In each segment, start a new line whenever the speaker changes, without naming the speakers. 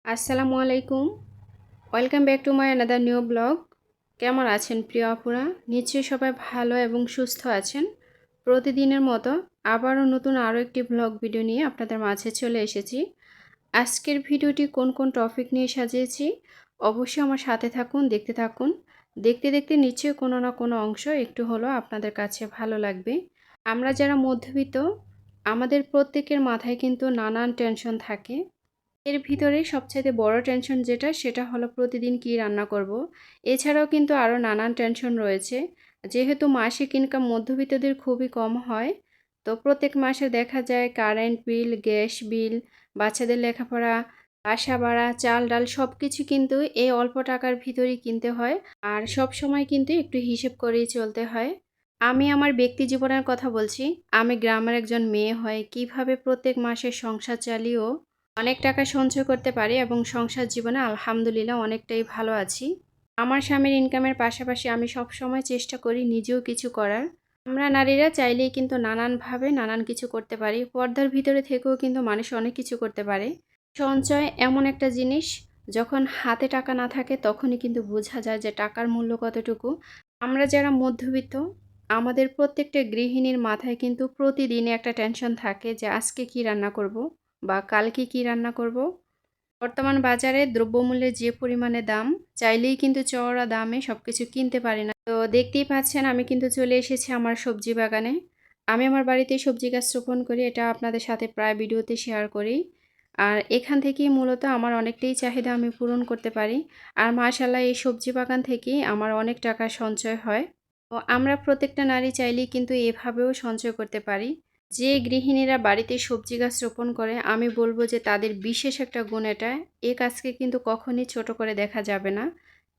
আসসালামু আলাইকুম। Welcome back to my another new blog. কেমন আছেন প্রিয় আপুরা? নিশ্চয়ই সবাই ভালো এবং সুস্থ আছেন। প্রতিদিনের মতো আবারও নতুন আরও একটি ব্লগ ভিডিও নিয়ে আপনাদের মাঝে চলে এসেছি। আজকের ভিডিওটি কোন কোন টপিক নিয়ে সাজিয়েছি অবশ্যই আমার সাথে থাকুন, দেখতে থাকুন। দেখতে দেখতে নিশ্চয়ই কোনো না কোনো অংশ একটু হলেও আপনাদের কাছে ভালো লাগবে। আমরা যারা মধ্যবিত্ত, আমাদের প্রত্যেকের মাথায় কিন্তু নানান টেনশন থাকে। এর ভিতরে সবচাইতে বড় টেনশন সেটা হলো প্রতিদিন কি রান্না করব। এছাড়াও কিন্তু আরও নানান টেনশন রয়েছে। যেহেতু মাসিক ইনকাম মধ্যবিত্তদের খুবই কম হয়, তো প্রত্যেক মাসে দেখা যায় কারেন্ট বিল, গ্যাস বিল, বাচ্চাদের লেখাপড়া, বাসা ভাড়া, চাল ডাল সব কিছু কিন্তু এই অল্প টাকার ভিতরেই কিনতে হয়। আর সব সময় কিন্তু একটু হিসেব করেই চলতে হয়। আমি আমার ব্যক্তি জীবনের কথা বলছি। আমি গ্রামের একজন মেয়ে হয়ে কিভাবে প্রত্যেক মাসে সংসার চালিয়েও অনেক টাকা সঞ্চয় করতে পারি এবং সংসার জীবনে আলহামদুলিল্লাহ অনেকটাই ভালো আছি। আমার স্বামীর ইনকামের পাশাপাশি আমি সবসময় চেষ্টা করি নিজেও কিছু করার। আমরা নারীরা চাইলেই কিন্তু নানানভাবে নানান কিছু করতে পারি। পর্দার ভিতরে থেকেও কিন্তু মানুষ অনেক কিছু করতে পারে। সঞ্চয় এমন একটা জিনিস, যখন হাতে টাকা না থাকে তখনই কিন্তু বোঝা যায় যে টাকার মূল্য কতটুকু। আমরা যারা মধ্যবিত্ত, আমাদের প্রত্যেকটা গৃহিণীর মাথায় কিন্তু প্রতিদিন একটা টেনশন থাকে যে আজকে কি রান্না করব বা কালকে কি রান্না করব। বর্তমান বাজারে দ্রব্যমূল্যের যে পরিমাণে দাম, চাইলেই কিন্তু চওড়া দামে সবকিছু কিনতে পারি না। তো দেখতেই পাচ্ছেন আমি কিন্তু চলে এসেছি আমার সবজি বাগানে। আমি আমার বাড়িতে সবজি গাছ রোপণ করি, এটা আপনাদের সাথে প্রায় ভিডিওতে শেয়ার করি। আর এখান থেকেই মূলত আমার অনেকটাই চাহিদা আমি পূরণ করতে পারি। আর মাশাআল্লাহ এই সবজি বাগান থেকেই আমার অনেক টাকা সঞ্চয় হয়। তো আমরা প্রত্যেকটা নারী চাইলেই কিন্তু এভাবেও সঞ্চয় করতে পারি। যে গৃহিণীরা বাড়িতে সবজি গাছ রোপণ করে, আমি বলবো যে তাদের বিশেষ একটা গুণ এটা। এই কাজকে কিন্তু কখনই ছোট করে দেখা যাবে না।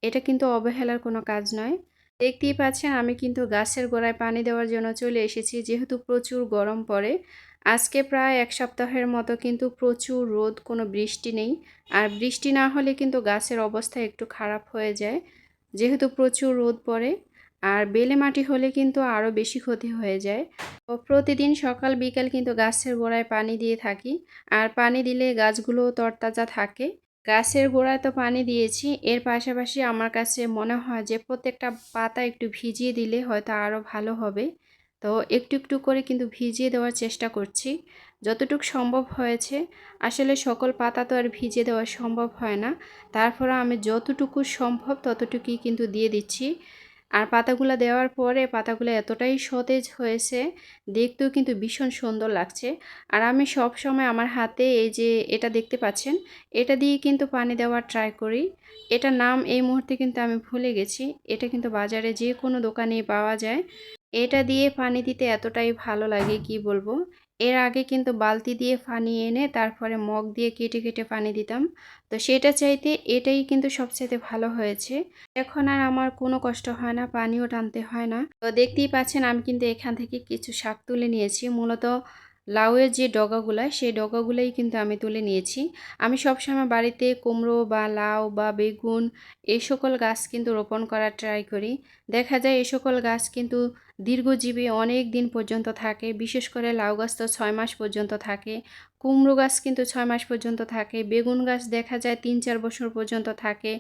এটা কিন্তু অবহেলার কোনো কাজ নয়। দেখতেই পাচ্ছেন আমি কিন্তু গাছের গোড়ায় পানি দেওয়ার জন্য চলে এসেছি, যেহেতু প্রচুর গরম পড়ে। আজকে প্রায় ১ সপ্তাহের মতো কিন্তু প্রচুর রোদ, কোনো বৃষ্টি নেই। আর বৃষ্টি না হলে কিন্তু গাছের অবস্থা একটু খারাপ হয়ে যায়, যেহেতু প্রচুর রোদ পড়ে। আর বেলে মাটি হলে কিন্তু আরও বেশি ক্ষতি হয়ে যায়। তো প্রতিদিন সকাল বিকাল কিন্তু গাছের গোড়ায় পানি দিয়ে থাকি। আর পানি দিলে গাছগুলো তরতাজা থাকে। গাছের গোড়ায় তো পানি দিয়েছি, এর পাশাপাশি আমার কাছে মনে হয় যে প্রত্যেকটা পাতা একটু ভিজিয়ে দিলে হয়তো আরও ভালো হবে। তো একটু একটু করে কিন্তু ভিজিয়ে দেওয়ার চেষ্টা করছি, যতটুকু সম্ভব হয়েছে। আসলে সকল পাতা তো আর ভিজিয়ে দেওয়া সম্ভব হয় না, তারপরে আমি যতটুকু সম্ভব ততটুকুই কিন্তু দিয়ে দিচ্ছি। আর পাতাগুলো দেওয়ার পরে পাতাগুলো এতটাই সতেজ হয়েছে, দেখতেও কিন্তু ভীষণ সুন্দর লাগছে। আর আমি সব সময় আমার হাতে এই যে এটা দেখতে পাচ্ছেন, এটা দিয়ে কিন্তু পানি দেওয়ার ট্রাই করি। এটার নাম এই মুহূর্তে কিন্তু আমি ভুলে গেছি। এটা কিন্তু বাজারে যে কোনো দোকানেই পাওয়া যায়। এটা দিয়ে পানি দিতে এতটাই ভালো লাগে কি বলবো। এর আগে কিন্তু বালতি দিয়ে পানি এনে তারপরে মগ দিয়ে কেটে কেটে পানি দিতাম। তো সেটা চাইতে এটাই কিন্তু সবচাইতে ভালো হয়েছে। এখন আর আমার কোনো কষ্ট হয় না, পানিও টানতে হয় না। তো দেখতেই পাচ্ছেন আমি কিন্তু এখান থেকে কিছু শাক তুলে নিয়েছি। মূলত লাউয়ের যে ডগাগুলা, সেই ডগাগুলাই কিন্তু আমি তুলে নিয়েছি। আমি সবসময় বাড়িতে কুমড়ো বা লাউ বা বেগুন এই সকল গাছ কিন্তু রোপণ করার ট্রাই করি। দেখা যায় এই সকল গাছ কিন্তু দীর্ঘজীবী অনেক দিন পর্যন্ত থাকে। বিশেষ করে লাউ গাছ তো ৬ মাস পর্যন্ত থাকে। কুমড়ো গাছ কিন্তু ৬ মাস পর্যন্ত থাকে। বেগুন গাছ দেখা যায় ৩-৪ বছর পর্যন্ত থাকে।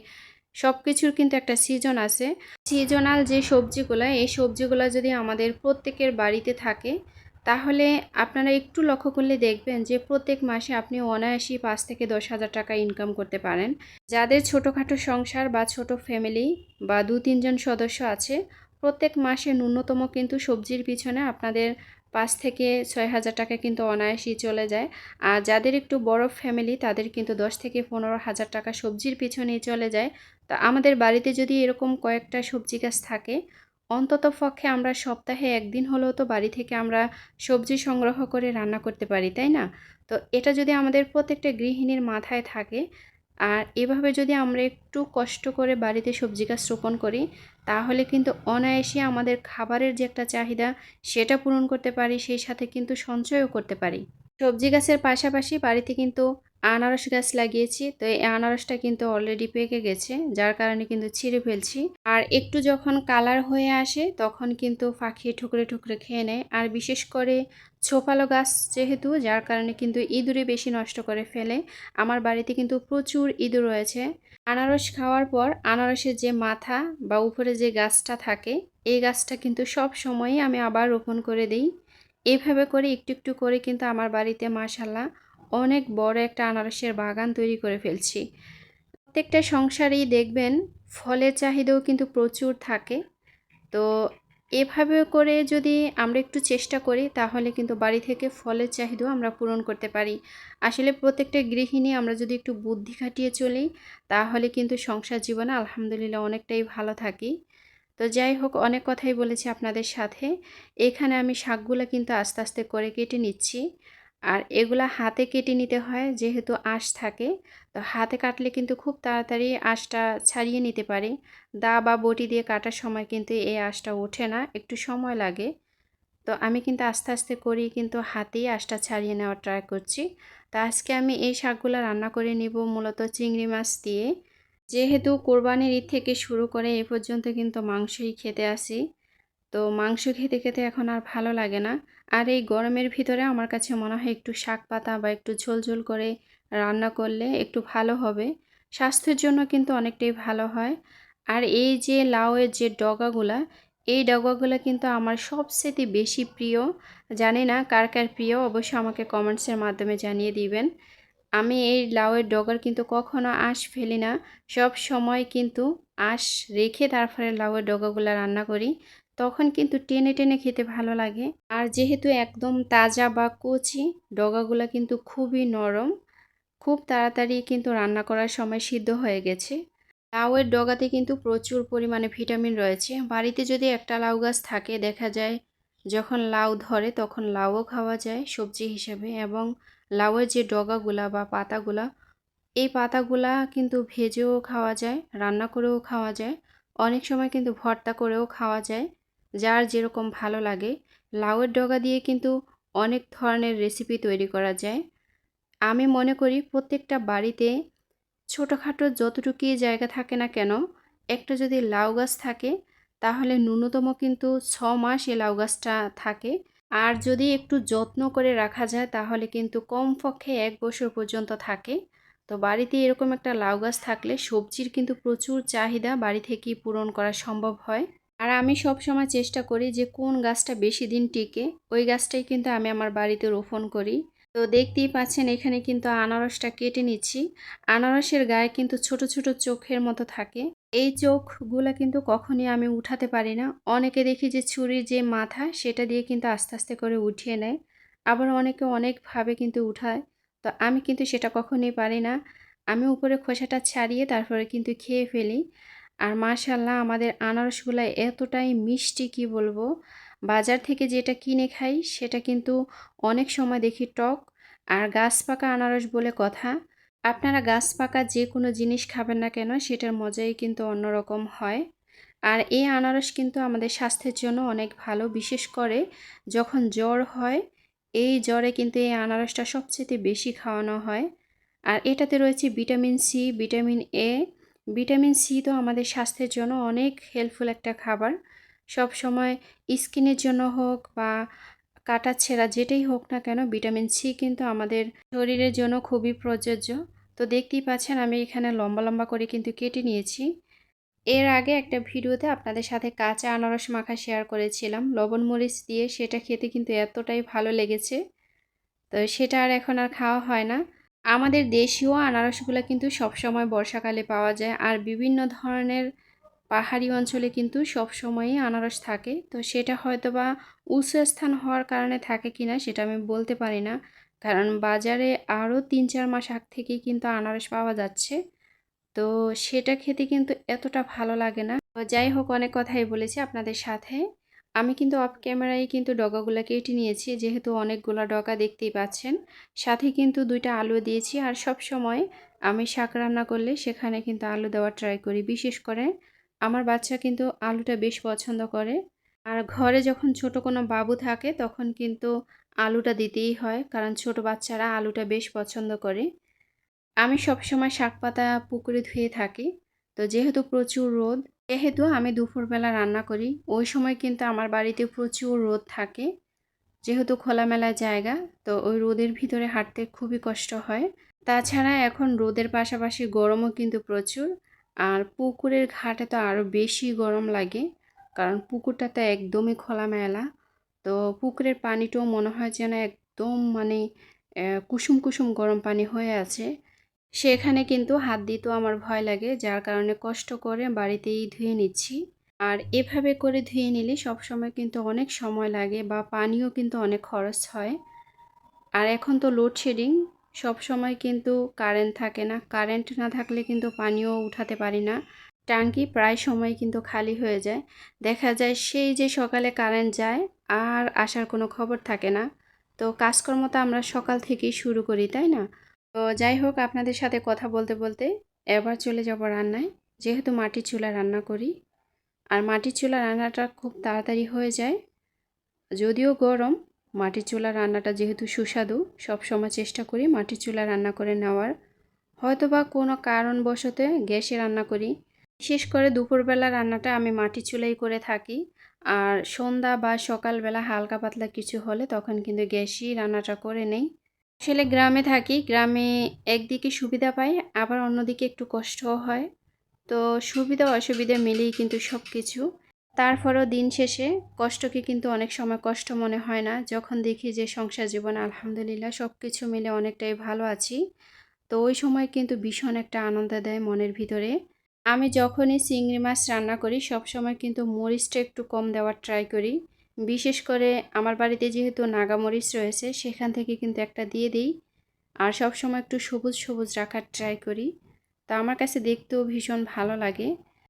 সব কিছুর কিন্তু একটা সিজন আছে। সিজনাল যে সবজিগুলা, এই সবজিগুলা যদি আমাদের প্রত্যেকের বাড়িতে থাকে, তাহলে আপনারা একটু লক্ষ্য করলে দেখবেন যে প্রত্যেক মাসে আপনি অনায়াসেই ৫ থেকে ১০,০০০ টাকা ইনকাম করতে পারেন। যাদের ছোটোখাটো সংসার বা ছোট ফ্যামিলি বা ২-৩ জন সদস্য আছে, প্রত্যেক মাসে ন্যূনতম কিন্তু সবজির পিছনে আপনাদের ৫ থেকে ৬,০০০ টাকা কিন্তু অনায়াসেই চলে যায়। আর যাদের একটু বড় ফ্যামিলি, তাদের কিন্তু ১০ থেকে ১৫,০০০ টাকা সবজির পিছনেই চলে যায়। তো আমাদের বাড়িতে যদি এরকম কয়েকটা সবজি গাছ থাকে, অন্ততপক্ষে আমরা সপ্তাহে ১ দিন হলেও তো বাড়ি থেকে আমরা সবজি সংগ্রহ করে রান্না করতে পারি, তাই না? তো এটা যদি আমাদের প্রত্যেকটা গৃহিণীর মাথায় থাকে, আর এভাবে যদি আমরা একটু কষ্ট করে বাড়িতে সবজি গাছ রোপণ করি, তাহলে কিন্তু অনায়াসে আমাদের খাবারের যে একটা চাহিদা, সেটা পূরণ করতে পারি, সেই সাথে কিন্তু সঞ্চয়ও করতে পারি। সবজি গাছের পাশাপাশি বাড়িতে কিন্তু আনারস গাছ লাগিয়েছি, তো এই আনারসটা কিন্তু অলরেডি পেকে গেছে, যার কারণে কিন্তু ছিঁড়ে ফেলছি। আর একটু যখন কালার হয়ে আসে তখন কিন্তু পাখি ঠুকরে ঠুকরে খেয়ে নেয়। আর বিশেষ করে ছোপালো গাছ যেহেতু, যার কারণে কিন্তু ইঁদুরে বেশি নষ্ট করে ফেলে। আমার বাড়িতে কিন্তু প্রচুর ইঁদুর রয়েছে। আনারস খাওয়ার পর আনারসের যে মাথা বা উপরে যে গাছটা থাকে, এই গাছটা কিন্তু সব সময়ই আমি আবার রোপণ করে দিই। এভাবে করে একটু একটু করে কিন্তু আমার বাড়িতে মাশাআল্লাহ অনেক বড় একটা আনারসের বাগান তৈরি করে ফেলছি। প্রত্যেকটা সংসারেই দেখবেন ফলের চাহিদাও কিন্তু প্রচুর থাকে। তো এভাবে করে যদি আমরা একটু চেষ্টা করি তাহলে কিন্তু বাড়ি থেকে ফলের চাহিদাও আমরা পূরণ করতে পারি। আসলে প্রত্যেকটা গৃহিণী আমরা যদি একটু বুদ্ধি খাটিয়ে চলি তাহলে কিন্তু সংসার জীবনে আলহামদুলিল্লাহ অনেকটাই ভালো থাকি। তো যাই হোক, অনেক কথাই বলেছি আপনাদের সাথে। এখানে আমি শাকগুলা কিন্তু আস্তে আস্তে করে কেটে নিচ্ছি। আর এগুলা হাতে কেটে নিতে হয় যেহেতু আঁশ থাকে। তো হাতে কাটলে কিন্তু খুব তাড়াতাড়ি আঁশটা ছাড়িয়ে নিতে পারি। দা বা বটি দিয়ে কাটার সময় কিন্তু এই আঁশটা ওঠে না, একটু সময় লাগে। তো আমি কিন্তু আস্তে আস্তে করেই কিন্তু হাতেই আঁশটা ছাড়িয়ে নেওয়ার ট্রাই করছি। তো আজকে আমি এই শাকগুলা রান্না করে নিব মূলত চিংড়ি মাছ দিয়ে। যেহেতু কোরবানির ঈদ থেকে শুরু করে এ পর্যন্ত কিন্তু মাংসই খেতে আসি, তো মাংস খেতে খেতে এখন আর ভালো লাগে না। আর এই গরমের ভিতরে আমার কাছে মনে হয় একটু শাক পাতা বা একটু ঝোল ঝোল করে রান্না করলে একটু ভালো হবে। স্বাস্থ্যের জন্য কিন্তু অনেকটাই ভালো হয়। আর এই যে লাউয়ের যে ডগাগুলা, এই ডগাগুলা কিন্তু আমার সবচেয়ে বেশি প্রিয়। জানি না কার কার প্রিয়, অবশ্যই আমাকে কমেন্টসের মাধ্যমে জানিয়ে দিবেন। আমি এই লাউয়ের ডগার কিন্তু কখনো আঁশ ফেলি না। সব সময় কিন্তু আঁশ রেখে তারপরে লাউয়ের ডগাগুলা রান্না করি। তখন কিন্তু টেনে টেনে খেতে ভালো লাগে। আর যেহেতু একদম তাজা বা কচি, ডগাগুলা কিন্তু খুবই নরম। খুব তাড়াতাড়ি কিন্তু রান্না করার সময় সিদ্ধ হয়ে গেছে। লাউয়ের ডগাতে কিন্তু প্রচুর পরিমাণে ভিটামিন রয়েছে। বাড়িতে যদি একটা লাউ গাছ থাকে দেখা যায় যখন লাউ ধরে তখন লাউও খাওয়া যায় সবজি হিসেবে, এবং লাউয়ের যে ডগাগুলা বা পাতাগুলা, এই পাতাগুলা কিন্তু ভেজেও খাওয়া যায়, রান্না করেও খাওয়া যায়, অনেক সময় কিন্তু ভর্তা করেও খাওয়া যায়, যার যেরকম ভালো লাগে। লাউয়ের ডগা দিয়ে কিন্তু অনেক ধরনের রেসিপি তৈরি করা যায়। আমি মনে করি প্রত্যেকটা বাড়িতে ছোটোখাটো যতটুকুই জায়গা থাকে না কেন, একটা যদি লাউ গাছ থাকে তাহলে ন্যূনতম কিন্তু 6 মাস এই লাউ গাছটা থাকে। আর যদি একটু যত্ন করে রাখা যায় তাহলে কিন্তু কমপক্ষে 1 বছর পর্যন্ত থাকে। তো বাড়িতে এরকম একটা লাউ গাছ থাকলে সবজির কিন্তু প্রচুর চাহিদা বাড়ি থেকেই পূরণ করা সম্ভব হয়। আর আমি সব সময় চেষ্টা করি যে কোন গাছটা বেশি দিন টিকে ওই গাছটাই কিন্তু আমি আমার বাড়িতে রোপণ করি। তো দেখতেই পাচ্ছেন এখানে কিন্তু আনারসটা কেটে নিচ্ছি। আনারসের গায়ে কিন্তু ছোট ছোট চোখের মতো থাকে। এই চোখগুলা কিন্তু কখনই আমি উঠাতে পারি না। অনেকে দেখি যে ছুরির যে মাথা সেটা দিয়ে কিন্তু আস্তে আস্তে করে উঠিয়ে নেয়। আবার অনেকে অনেকভাবে কিন্তু উঠায়। তো আমি কিন্তু সেটা কখনোই পারি না। আমি উপরে খোসাটা ছাড়িয়ে তারপরে কিন্তু খেয়ে ফেলি। আর মাশাআল্লাহ আমাদের আনারসগুলা এতটাই মিষ্টি কি বলবো। বাজার থেকে যেটা কিনে খাই সেটা কিন্তু অনেক সময় দেখি টক। আর গাছ পাকা আনারস বলে কথা। আপনারা গাছ পাকা যে কোনো জিনিস খাবেন না কেন সেটার মজাই কিন্তু অন্যরকম হয়। আর এই আনারস কিন্তু আমাদের স্বাস্থ্যের জন্য অনেক ভালো, বিশেষ করে যখন জ্বর হয় এই জ্বরে কিন্তু এই আনারসটা সবচেয়ে বেশি খাওয়ানো হয়। আর এটাতে রয়েছে vitamin C, vitamin A. Vitamin C তো আমাদের স্বাস্থ্যের জন্য অনেক হেল্পফুল একটা খাবার। সব সময় স্কিনের জন্য হোক বা কাটাছেঁড়া যেটাই হোক না কেন ভিটামিন সি কিন্তু আমাদের শরীরের জন্য খুবই প্রযোজ্য। তো দেখতেই পাচ্ছেন আমি এখানে লম্বা লম্বা করে কিন্তু কেটে নিয়েছি। এর আগে একটা ভিডিওতে আপনাদের সাথে কাঁচা আনারস মাখা শেয়ার করেছিলাম লবণ মরিচ দিয়ে, সেটা খেতে কিন্তু এতটাই ভালো লেগেছে। তো সেটা আর এখন আর খাওয়া হয় না। আমাদের দেশীয় আনারসগুলো কিন্তু সবসময় বর্ষাকালে পাওয়া যায়, আর বিভিন্ন ধরনের পাহাড়ি অঞ্চলে কিন্তু সবসময়ই আনারস থাকে। তো সেটা হয়তোবা উঁচু স্থান হওয়ার কারণে থাকে কিনা সেটা আমি বলতে পারি না, কারণ বাজারে আরও 3-4 মাস আগ থেকেই কিন্তু আনারস পাওয়া যাচ্ছে। তো সেটা খেতে কিন্তু এতটা ভালো লাগে না। তো যাই হোক, অনেক কথাই বলেছি আপনাদের সাথে। আমি কিন্তু অফ ক্যামেরায় কিন্তু ডগাগুলো কেটে নিয়েছি, যেহেতু অনেকগুলো ডগা দেখতেই পাচ্ছেন। সাথে কিন্তু 2টা আলু দিয়েছি। আর সব সময় আমি শাক রান্না করলে সেখানে কিন্তু আলু দেওয়ার ট্রাই করি। বিশেষ করে আমার বাচ্চা কিন্তু আলুটা বেশ পছন্দ করে। আর ঘরে যখন ছোট কোনো বাবু থাকে তখন কিন্তু আলুটা দিতেই হয়, কারণ ছোট বাচ্চারা আলুটা বেশ পছন্দ করে। আমি সবসময় শাক পাতা পুকুরে ধুয়ে থাকি। তো যেহেতু প্রচুর রোদ, যেহেতু আমি দুপুরবেলা রান্না করি, ওই সময় কিন্তু আমার বাড়িতে প্রচুর রোদ থাকে। যেহেতু খোলামেলা জায়গা, তো ওই রোদের ভিতরে হাঁটতে খুবই কষ্ট হয়। তাছাড়া এখন রোদের পাশাপাশি গরমও কিন্তু প্রচুর। আর পুকুরের ঘাটে তো আরও বেশি গরম লাগে, কারণ পুকুরটা তো একদমই খোলামেলা। তো পুকুরের পানিটাও মনে হয় যেন একদম মানে কুসুম কুসুম গরম পানি হয়ে আছে। সেখানে কিন্তু হাত দিতেও আমার ভয় লাগে, যার কারণে কষ্ট করে বাড়িতেই ধুয়ে নিচ্ছি। আর এভাবে করে ধুয়ে নিলে সবসময় কিন্তু অনেক সময় লাগে বা পানিও কিন্তু অনেক খরচ হয়। আর এখন তো লোডশেডিং, সবসময় কিন্তু কারেন্ট থাকে না। কারেন্ট না থাকলে কিন্তু পানিও উঠাতে পারি না। ট্যাঙ্কি প্রায় সময় কিন্তু খালি হয়ে যায়। দেখা যায় সেই যে সকালে কারেন্ট যায় আর আসার কোনো খবর থাকে না। তো কাজকর্ম তো আমরা সকাল থেকেই শুরু করি, তাই না? তো যাই হোক, আপনাদের সাথে কথা বলতে বলতে এবার চলে যাব রান্নায়। যেহেতু মাটির চুলায় রান্না করি, আর মাটির চুলা রান্নাটা খুব তাড়াতাড়ি হয়ে যায়। যদিও গরম, মাটির চুলা রান্নাটা যেহেতু সুস্বাদু, সবসময় চেষ্টা করি মাটির চুলা রান্না করে নেওয়ার। হয়তোবা কোনো কারণবশত গ্যাসে রান্না করি। বিশেষ করে দুপুরবেলা রান্নাটা আমি মাটির চুলাই করে থাকি। আর সন্ধ্যা বা সকালবেলা হালকা পাতলা কিছু হলে তখন কিন্তু গ্যাসেই রান্নাটা করে নেই। আসলে গ্রামে থাকি, গ্রামে একদিকে সুবিধা পাই, আবার অন্যদিকে একটু কষ্টও হয়। তো সুবিধা অসুবিধা মিলেই কিন্তু সব কিছু। তারপরও দিন শেষে কষ্টকে কিন্তু অনেক সময় কষ্ট মনে হয় না, যখন দেখি যে সংসার জীবন আলহামদুলিল্লাহ সব কিছু মিলে অনেকটাই ভালো আছি। তো ওই সময় কিন্তু ভীষণ একটা আনন্দ দেয় মনের ভিতরে। আমি যখনই চিংড়ি মাছ রান্না করি সবসময় কিন্তু মরিচটা একটু কম দেওয়ার ট্রাই করি। বিশেষ করে আমার বাড়িতে যেহেতু নাগা মরিচ রয়েছে, সেখান থেকে কিন্তু একটা দিয়ে দিই। আর সবসময় একটু সবুজ সবুজ রাখার ট্রাই করি। তো আমার কাছে দেখতেও ভীষণ ভালো লাগে।